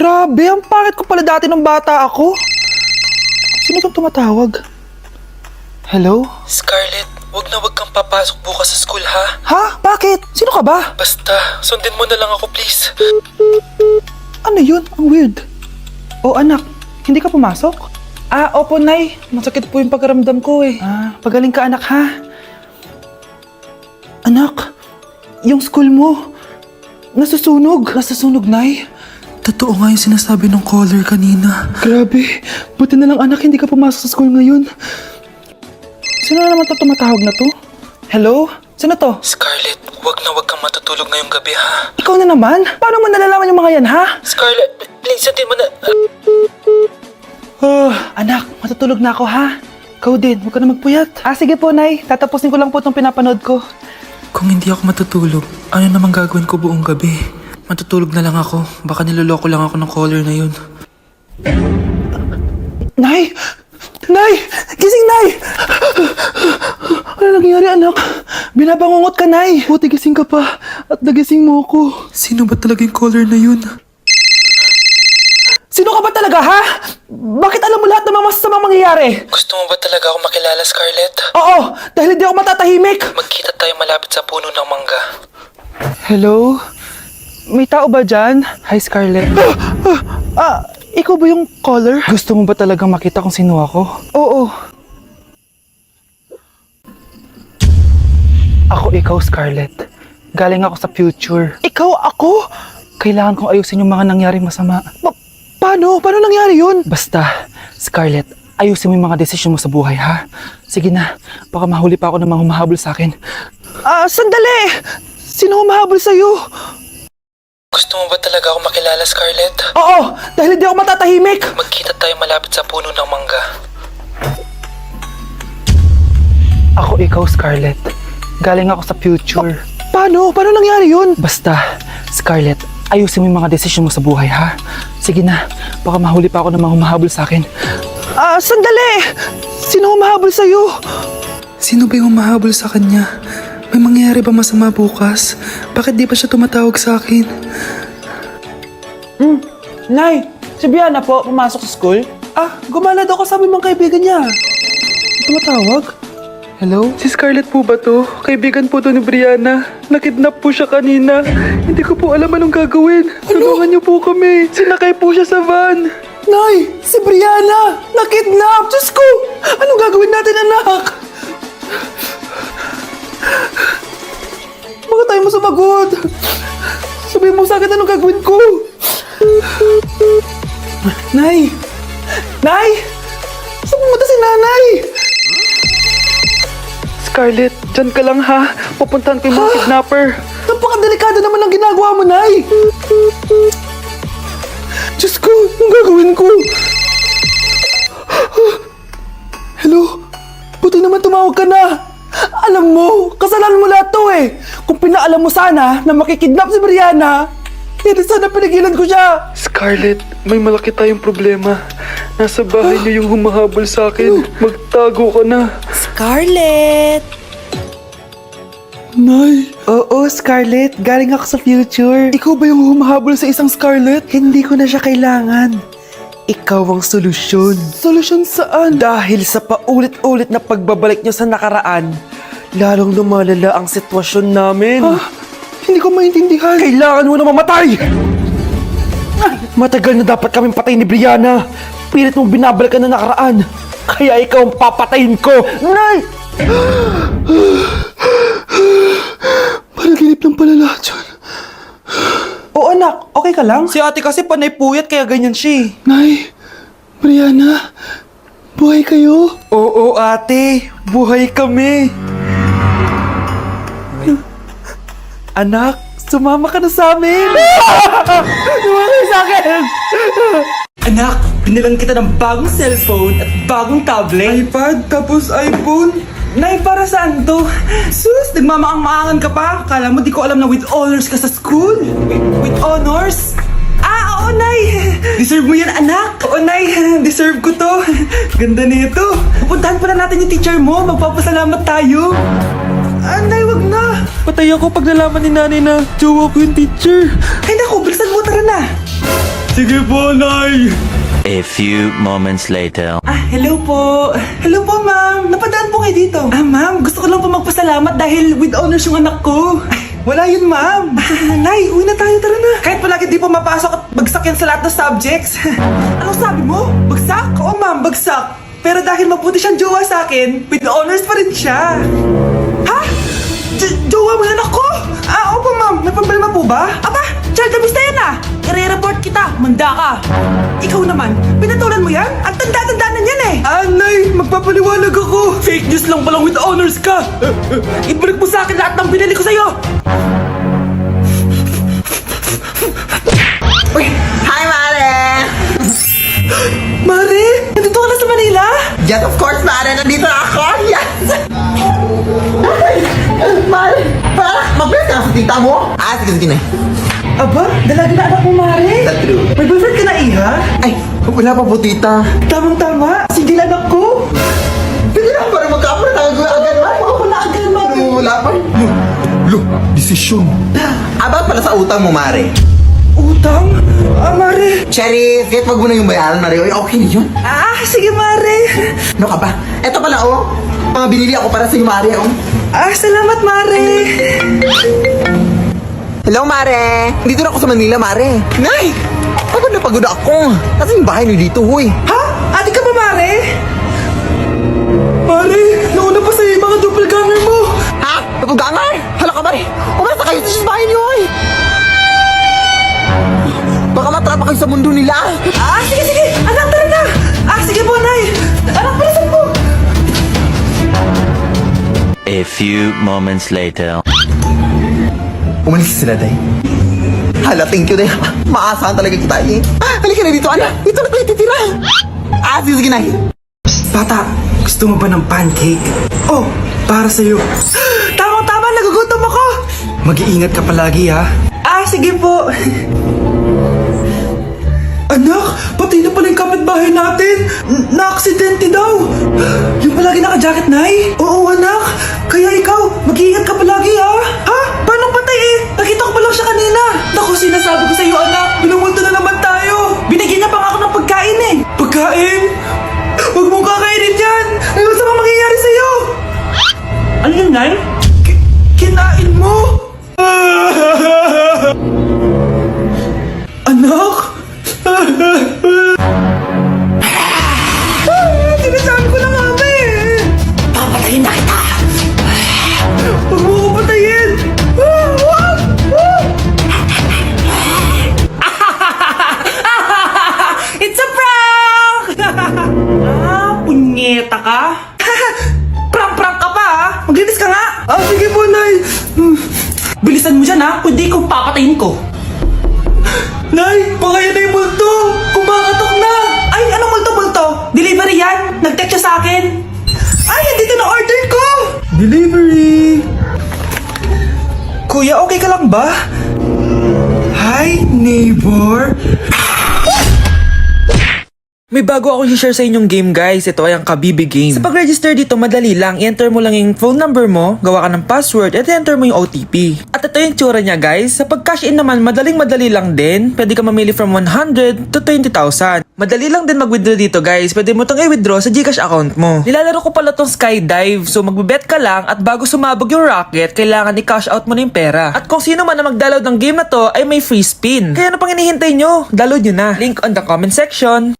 Grabe, ang pangit ko pala dati nung bata ako. Sino itong tumatawag? Hello? Scarlett, wag kang papasok bukas sa school ha? Ha? Bakit? Sino ka ba? Basta, sundin mo na lang ako please. Ano yun? Ang weird. Oh anak, hindi ka pumasok? Opo Nay. Masakit po yung pagkaramdam ko eh. Pagaling ka anak ha? Anak, yung school mo, nasusunog. Nasusunog Nay? Totoo nga yung sinasabi ng caller kanina. Grabe, buti na lang anak hindi ka pumasok sa school ngayon. Sino na naman tumatawag na to? Hello? Sino to? Scarlett, wag kang matutulog ngayong gabi ha? Ikaw na naman? Paano mo nalalaman yung mga yan ha? Scarlett, please sundin mo na... Anak, matutulog na ako ha? Ikaw din, huwag ka na magpuyat. Sige po Nay, tatapusin ko lang po itong pinapanood ko. Kung hindi ako matutulog, ano namang gagawin ko buong gabi? Matutulog na lang ako. Baka niloloko lang ako ng caller na yun. Nay! Nay! Gising, Nay! Ano nangyari, anak? Binabangungot ka, Nay! Buti gising ka pa at nagising mo ako. Sino ba talaga yung caller na yun? Sino ka ba talaga, ha? Bakit alam mo lahat ng mga masasamang mangyayari? Gusto mo ba talaga ako makilala, Scarlett? Oo! Dahil hindi ako matatahimik! Magkita tayo malapit sa puno ng mangga. Hello? May tao ba dyan? Hi, Scarlett. Ikaw ba yung caller? Gusto mo ba talagang makita kung sino ako? Oo. Ako ikaw, Scarlett. Galing ako sa future. Ikaw ako? Kailangan kong ayusin yung mga nangyaring masama. Paano? Paano nangyari yun? Basta, Scarlett, ayusin mo yung mga desisyon mo sa buhay, ha? Sige na, baka mahuli pa ako ng mga humahabol sa akin. Sandali! Sino humahabol sa'yo? Gusto mo ba talaga ako makilala, Scarlett? Oo! Dahil hindi ako matatahimik! Magkita tayo malapit sa puno ng mangga. Ako ikaw, Scarlett. Galing ako sa future. Paano? Paano nangyari yun? Basta, Scarlett, ayusin mo yung mga desisyon mo sa buhay, ha? Sige na, baka mahuli pa ako ng mga humahabol sa akin. Sandali! Sino humahabol sa'yo? Sino ba yung humahabol sa kanya? May mangyayari ba masama bukas? Bakit di pa siya tumatawag sa akin? Nay, si Biana po, pumasok sa school? Gumala daw kasama yung mga kaibigan niya. Tumatawag? Hello? Si Scarlett po ba to? Kaibigan po to ni Brianna. Nakidnap po siya kanina. Hindi ko po alam anong gagawin. Tulungan niyo po kami. Sinakay po siya sa van. Nay, si Brianna! Nakidnap! Diyos ko! Anong gagawin natin, anak? Bakit tayo mo sumagot? Sabihin mo sa akin anong gagawin ko? Nay! Nay! Saan pumunta si nanay? Scarlett, dyan ka lang ha. Pupuntahan ko yung mga kidnapper. Napakadelikado naman ang ginagawa mo, Nay! Diyos ko, anong gagawin ko? Hello? Buti naman tumawag ka na. Alam mo, kasalanan mo lahat to eh. Kung pinaalam mo sana na makikidnap si Brianna, hindi sana pinigilan ko siya. Scarlett, may malaki tayong problema. Nasa bahay niyo yung humahabol sa akin. Magtago ka na. Scarlett! Nay. Oo, Scarlett. Galing ako sa future. Ikaw ba yung humahabol sa isang Scarlett? Hindi ko na siya kailangan. Ikaw ang solusyon. Solusyon saan? Dahil sa paulit-ulit na pagbabalik niyo sa nakaraan, lalong lumalala ang sitwasyon namin. Hindi ko maintindihan. Kailangan mo na mamatay! Matagal na dapat kaming patayin ni Brianna. Pilit mong binabalikan na nakaraan. Kaya ikaw ang papatayin ko. Nay! Panaginip lang pala lahat yun. Oo anak, okay ka lang? Si ate kasi panay puyat kaya ganyan siya. Nay, Brianna, buhay kayo? Oo ate, buhay kami. Anak, sumama ka na sa amin. Sumama ka sa akin. Anak, binilang kita ng bagong cellphone at bagong tablet. iPad, tapos iPhone. Nay, para saan to? Sus, nagmamaang-maangan ka pa? Kala mo di ko alam na with honors ka sa school? With honors? Oo, Nay! Deserve mo yan, anak! Oo, Nay! Deserve ko to! Ganda nito! Pupuntahan pa na natin yung teacher mo! Magpapasalamat tayo! Nay, wag na! Patay ako pag nalaman ni nanay na jowa ko yung teacher. Ay naku, bilisan mo, tara na! Sige po, Nay. A few moments later. Hello po. Hello po, ma'am. Napadaan po kayo dito. Ma'am, gusto ko lang po magpasalamat dahil with honors yung anak ko. Wala yun, ma'am. Nay, uwi na tayo, tara na. Kahit palagi di po mapasok at bagsak yan sa lahat ng subjects. Anong sabi mo? Bagsak? Oo, ma'am, bagsak. Pero dahil mabuti siyang jowa sa akin, with honors pa rin siya. Ha? Jowa mo yan ako? Opo, ma'am. May problema po ba? Aba, child abuse na yan I-report kita. Manda ka. Ikaw naman, pinatulan mo yan? Ang tanda-tanda na yan Nay, magpapaliwanag ako. Fake news lang palang with honors ka. Ibalik mo sa akin lahat ng binili ko sa'yo. Uy! Hi, Mare! Mare, nandito ka na sa Manila? Yes, of course, Mare! Nandito na ako! Yes! Mare! Mag-bless ka na sa tita mo? Sige na. Aba, dalaga na anak mo, Mare. That's true. May boyfriend ka na, Iha? Ay, wala pa po, tita. Tamang-tama, single anak ko. Pwede na para magkapura tayo agad, Mare. Ako na agad, Mare. Wala pa. Desisyon. About pala sa utang mo, Mare. Utang? Mare. Cherry, kahit wag mo na yung bayaran, Mare. Oy, okay na yun. Sige, Mare. Ano ka ba? Eto pala, mga binili ako para sa'yo, Mare, Salamat, Mare. Hello, Mare! Dito na ako sa Manila, Mare. Nay! Pagod na pagod ako. Kasi yung bahay niyo dito, huy. Ha? Ate ka ba, Mare? Mare, nauna pa sa'yo yung mga doppelganger mo. Ha? Napugangar? Hala ka, Mare! Umasa kayo sa bahay niyo, huy! Baka matrapa kayo sa mundo nila. Sige. Anak, tara na. Sige po, Nay. Anak, palasan po. A few moments later. Umalis sila, Day. Hala, thank you, Day. Maasahan talaga kita, Halika na dito, anak. Dito na tayo titira. Sige, Nay. Bata, gusto mo ba ng pancake? Para sa'yo. Tama, nagugutom ako. Mag-iingat ka palagi, ha? Sige po. Anak, pati na pala yung kapitbahay natin. Na-aksidente daw. Yung palagi naka-jacket, Nay? Oo, anak. Kaya ikaw, mag-iingat ka palagi, ha? Paano patay Nakita ko pa lang siya kanina. Naku, sinasabi ko sa'yo, anak. Binumulto na naman tayo. Binigyan niya pa nga ako ng pagkain, Pagkain? Huwag mong kakainin yan. Ano sa mga mangyayari sa'yo? Ano yun, Nay? Kinain mo? Anak? Sinasabi ko na nga ba Papatayin na kita! Huwag mo ko patayin! It's a prank! Punyeta ka? Prank ka pa Maglinis ka nga! Sige po, Nay! Bilisan mo dyan kundi ko papatayin ko! Nay, pakaya na yung multo! Kumakatok na! Ay, anong multo-multo? Delivery yan! Nag-text siya sa akin! Ay, andito na order ko! Delivery! Kuya, okay ka lang ba? Hi, neighbor! May bago akong i-share sa inyong game, guys. Ito ay ang Kabibi game. Sa pag-register dito, madali lang. I-enter mo lang yung phone number mo, gawa ka ng password, at i-enter mo yung OTP. At ito yung tsura niya, guys. Sa pag-cash in naman, madali lang din. Pwede ka mamili from 100 to 20,000. Madali lang din mag-withdraw dito, guys. Pwede mo itong i-withdraw sa GCash account mo. Nilalaro ko pala tong Skydive. So, magbibet ka lang at bago sumabog yung rocket, kailangan i-cash out mo na yung pera. At kung sino man na mag-download ng game na to, ay may free spin. Kaya ano pang hinihintay nyo? Download nyo na. Link on the comment section.